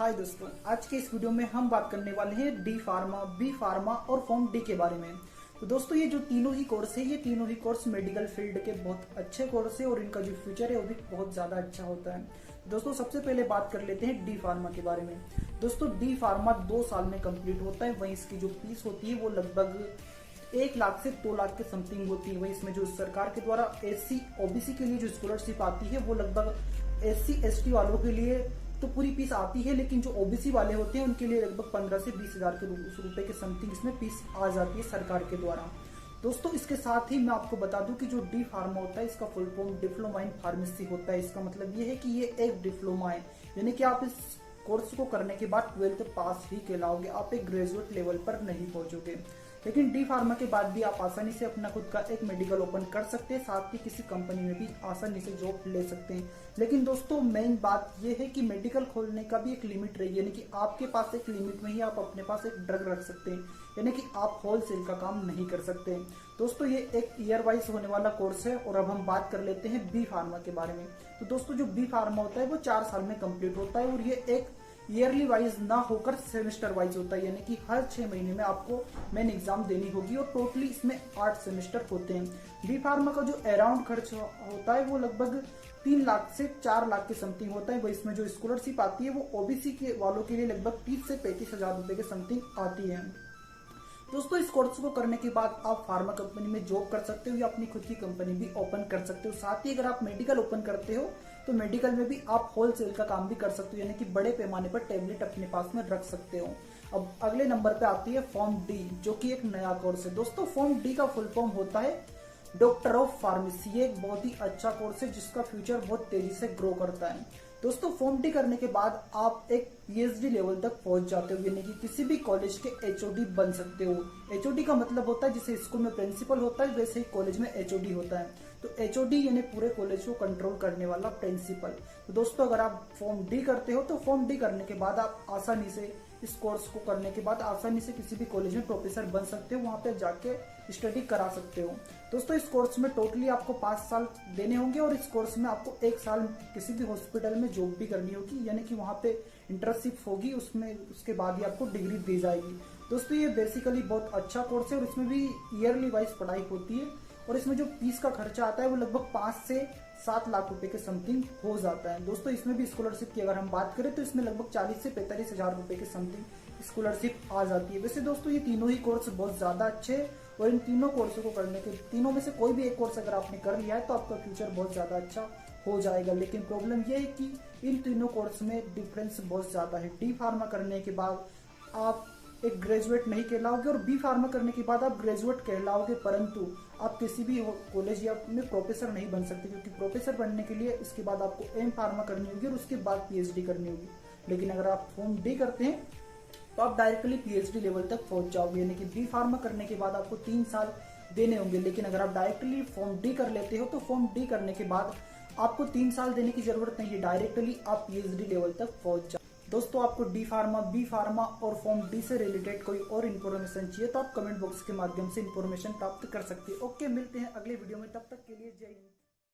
हाय दोस्तों, आज के इस वीडियो में हम बात करने वाले हैं डी फार्मा, बी फार्मा और फॉर्म डी के बारे में। तो दोस्तों ये जो तीनों ही कोर्स है, ये तीनों ही कोर्स मेडिकल फील्ड के बहुत अच्छे कोर्स है और इनका जो फ्यूचर है वो भी बहुत ज्यादा अच्छा होता है। दोस्तों सबसे पहले बात कर लेते हैं डी फार्मा के बारे में। दोस्तों डी फार्मा 2 साल में कंप्लीट होता है। वहीं इसकी जो फीस होती है वो लगभग 1 लाख से 2 लाख के समथिंग होती है। वहीं इसमें जो सरकार के द्वारा एससी ओबीसी के लिए जो स्कॉलरशिप आती है वो लगभग एससी एसटी वालों के लिए तो पूरी फीस आती है, लेकिन जो ओबीसी वाले होते हैं उनके लिए लगभग 15 से 20 हजार के रुपए के समथिंग इसमें फीस आ जाती है सरकार के द्वारा। दोस्तों इसके साथ ही मैं आपको बता दूं कि जो डी फार्मा होता है इसका full form diploma in pharmacy होता है। इसका मतलब ये है कि ये एक डिप्लोमा है, यानी कि आप इस कोर्स को करने के बाद 12th पास ही कहलाओगे, आप एक ग्रेजुएट लेवल पर नहीं पहुंचोगे। लेकिन डी फार्मा के बाद भी आप आसानी से अपना खुद का एक मेडिकल ओपन कर सकते हैं, साथ ही किसी कंपनी में भी आसानी से जॉब ले सकते हैं। लेकिन दोस्तों मेन बात यह है कि मेडिकल खोलने का भी एक लिमिट रहेगी, यानी कि आपके पास एक लिमिट में ही आप अपने पास एक ड्रग रख सकते हैं, यानी कि आप होलसेल का काम नहीं कर सकते। दोस्तों ये एक ईयर वाइज होने वाला कोर्स है। और अब हम बात कर लेते हैं बी फार्मा के बारे में। तो दोस्तों जो बी फार्मा होता है वो 4 साल में कंप्लीट होता है और ये एक ईयरली वाइज ना होकर सेमेस्टर वाइज होता है, यानी कि हर 6 महीने में आपको मेन एग्जाम देनी होगी और टोटली इसमें 8 सेमेस्टर होते हैं। डी फार्मा का जो अराउंड खर्च होता है वो लगभग 3 लाख से 4 लाख के समथिंग होता है। वो इसमें जो स्कॉलरशिप आती है वो ओबीसी के वालों के लिए लगभग 30 से 35 हजार रुपए के समथिंग आती है। दोस्तों इस कोर्स को करने के बाद आप फार्मा कंपनी में जॉब कर सकते हो या अपनी खुद की कंपनी भी ओपन कर सकते हो। साथ ही अगर आप मेडिकल ओपन करते हो तो मेडिकल में भी आप होलसेल का काम भी कर सकते हो, यानी कि बड़े पैमाने पर टेबलेट अपने पास में रख सकते हो। अब अगले नंबर पे आती है फॉर्म डी, जो कि एक नया कोर्स है। दोस्तों फॉर्म डी का फुल फॉर्म होता है डॉक्टर ऑफ फार्मेसी। ये एक बहुत ही अच्छा कोर्स है जिसका फ्यूचर बहुत तेजी से ग्रो करता है। दोस्तों फॉर्म डी करने के बाद आप एक पीएचडी लेवल तक पहुंच जाते हो, यानी कि किसी भी कॉलेज के एचओडी बन सकते हो। एचओडी का मतलब होता है जैसे स्कूल में प्रिंसिपल होता है वैसे ही कॉलेज में एचओडी होता है। तो एचओडी यानी पूरे कॉलेज को कंट्रोल करने वाला प्रिंसिपल। तो दोस्तों अगर आप फॉर्म डी करते हो तो फॉर्म डी करने के बाद आप आसानी से इस कोर्स को करने के बाद आसानी से किसी भी कॉलेज में प्रोफेसर बन सकते हो, वहां पे जाके स्टडी करा सकते हो। दोस्तों इस कोर्स में टोटली आपको 5 साल देने होंगे और इस कोर्स में आपको 1 साल किसी भी हॉस्पिटल में जॉब भी करनी होगी, यानी कि वहां पे इंटर्नशिप होगी, उसमें उसके बाद ही आपको डिग्री दी जाएगी। दोस्तों ये बेसिकली बहुत अच्छा कोर्स है और इसमें भी ईयरली वाइज पढ़ाई होती है और इसमें जो फीस का खर्चा आता है वो लगभग 5 से 7 लाख रुपए के समथिंग हो जाता है। दोस्तों इसमें भी स्कॉलरशिप की अगर हम बात करें तो इसमें लगभग 40 से 45 हजार रुपए के समथिंग स्कॉलरशिप आ जाती है। वैसे दोस्तों ये तीनों ही कोर्स बहुत ज्यादा अच्छे हैं और इन तीनों कोर्सों को करने के तीनों में से कोई भी एक कोर्स अगर आपने कर लिया है तो आपका फ्यूचर बहुत ज्यादा अच्छा हो जाएगा। लेकिन प्रॉब्लम ये है कि इन तीनों कोर्स में डिफरेंस बहुत ज्यादा है। डी फार्मा करने के बाद आप एक ग्रेजुएट नहीं कहलाओगे और बी फार्मा करने के बाद आप ग्रेजुएट कहलाओगे, परंतु आप किसी भी कॉलेज या में प्रोफेसर नहीं बन सकते, क्योंकि प्रोफेसर बनने के लिए इसके बाद आपको एम फार्मा करनी होगी और उसके बाद पीएचडी करनी होगी। लेकिन अगर आप फॉर्म डी करते हैं तो आप डायरेक्टली पीएचडी लेवल तक पहुंच जाओगे, यानी कि बी फार्मा करने के बाद आपको 3 साल देने होंगे। लेकिन अगर आप डायरेक्टली फॉर्म डी कर लेते हो तो फॉर्म डी करने के बाद आपको 3 साल देने की जरूरत नहीं है, डायरेक्टली आप पीएचडी लेवल तक पहुंच जाओ। दोस्तों आपको डी फार्मा, बी फार्मा और फॉर्म डी से रिलेटेड कोई और इन्फॉर्मेशन चाहिए तो आप कमेंट बॉक्स के माध्यम से इन्फॉर्मेशन प्राप्त कर सकते हैं। ओके, मिलते हैं अगले वीडियो में, तब तक के लिए जय हिंद।